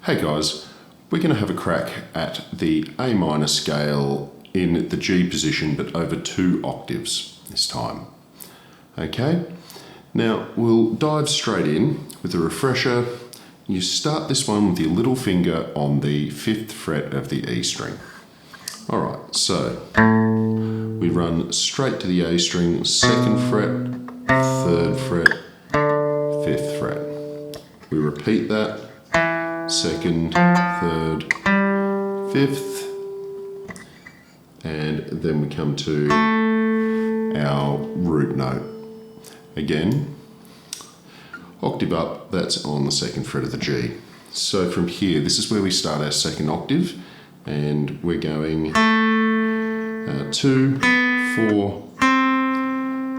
Hey guys, we're going to have a crack at the A minor scale in the G position but over 2 octaves this time. Okay, now we'll dive straight in with a refresher. You start this one with your little finger on the 5th fret of the E string. Alright, so we run straight to the A string, 2nd fret, 3rd fret, 5th fret. We repeat that, 2nd, 3rd, 5th, and then we come to our root note. Again, octave up, that's on the 2nd fret of the G. So from here, this is where we start our 2nd octave, and we're going 2, 4,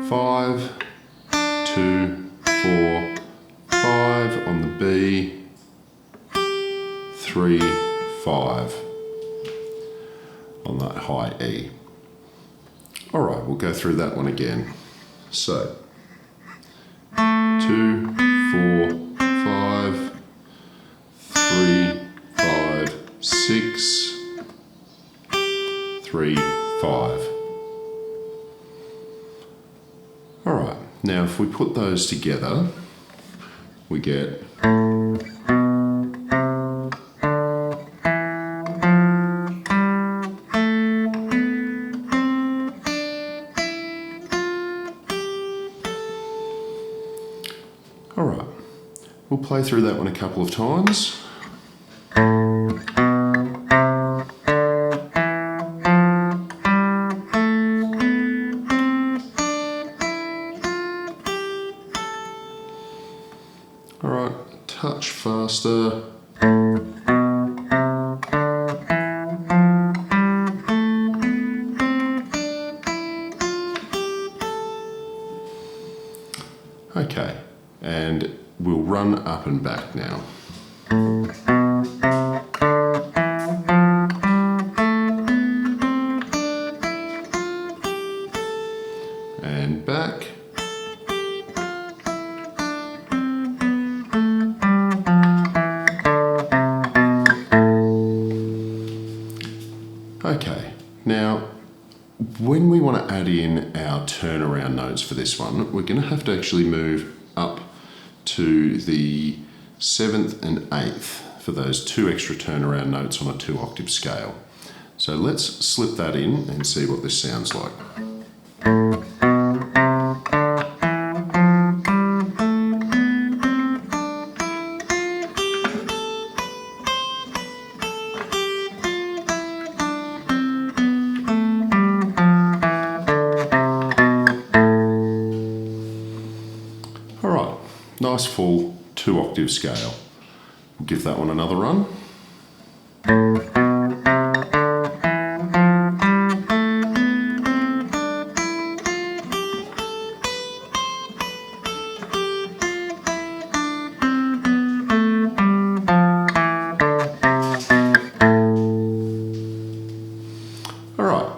5, 2, 4, 5 on the B, 3, 5 on that high E. Alright, we'll go through that one again. So, 2, 4, 5, 3, 5, 6, 3, 5. Alright, now if we put those together, we get Alright, we'll play through that one a couple of times. Alright, a touch faster. Okay, and we'll run up and back now. And back. Okay, now when we want to add in our turnaround notes for this one, we're going to have to actually move up to the 7th and 8th for those 2 extra turnaround notes on a 2 octave scale. So let's slip that in and see what this sounds like. Alright, nice full 2 octave scale. We'll give that one another run. Alright,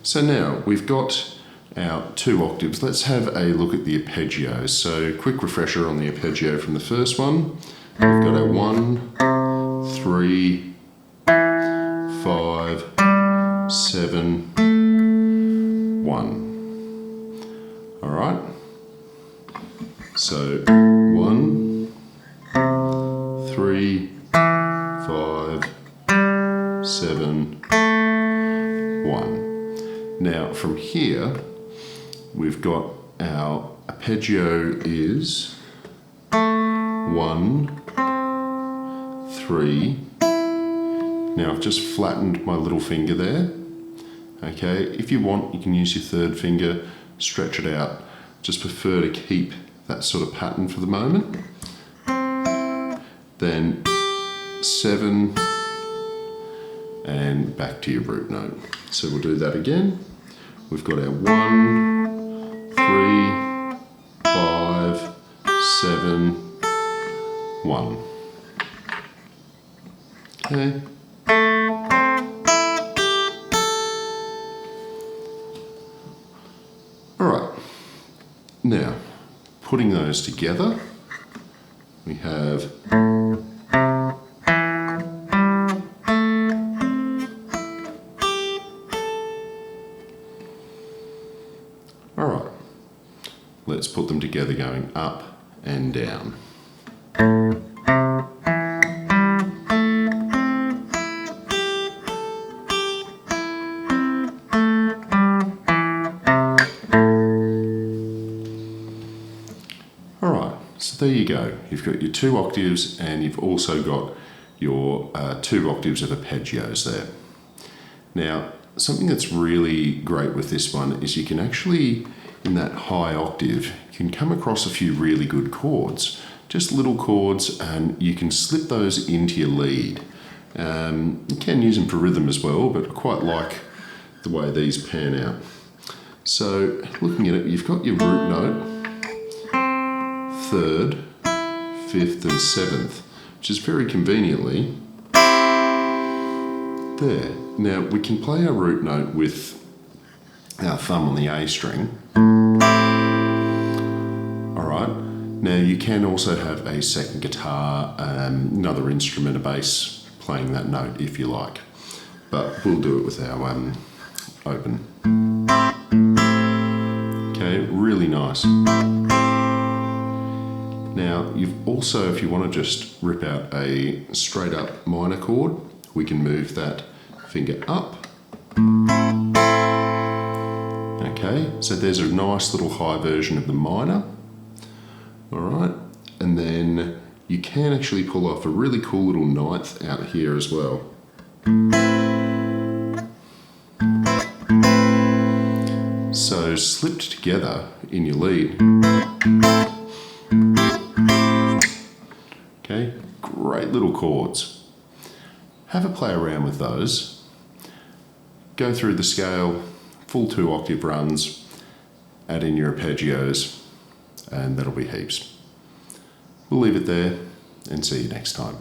so now we've got our 2 octaves. Let's have a look at the arpeggios. So quick refresher on the arpeggio from the first one. We've got our 1, 3, 5, 7, 1. Alright, so 1, 3, 5, 7, 1. Now from here, we've got our arpeggio is 1, 3. Now I've just flattened my little finger there. Okay, if you want, you can use your 3rd finger, stretch it out. Just prefer to keep that sort of pattern for the moment. Then 7, and back to your root note. So we'll do that again. We've got our 1, 3, 5, 7, 1. Okay. Alright, now putting those together, we have Alright, let's put them together going up and down. Alright, so there you go. You've got your 2 octaves and you've also got your 2 octaves of arpeggios there. Now, something that's really great with this one is you can actually, in that high octave, you can come across a few really good chords. Just little chords, and you can slip those into your lead. You can use them for rhythm as well, but I quite like the way these pan out. So, looking at it, you've got your root note, 3rd, 5th and 7th, which is very conveniently there. Now we can play our root note with our thumb on the A string. Alright, now you can also have a second guitar, another instrument, a bass, playing that note if you like. But we'll do it with our open. Okay, really nice. Now, you've also, if you want to just rip out a straight up minor chord, we can move that finger up. Okay, so there's a nice little high version of the minor. Alright, and then you can actually pull off a really cool little 9th out here as well. So slipped together in your lead. Okay, great little chords. Have a play around with those. Go through the scale, full 2 octave runs, add in your arpeggios, and that'll be heaps. We'll leave it there and see you next time.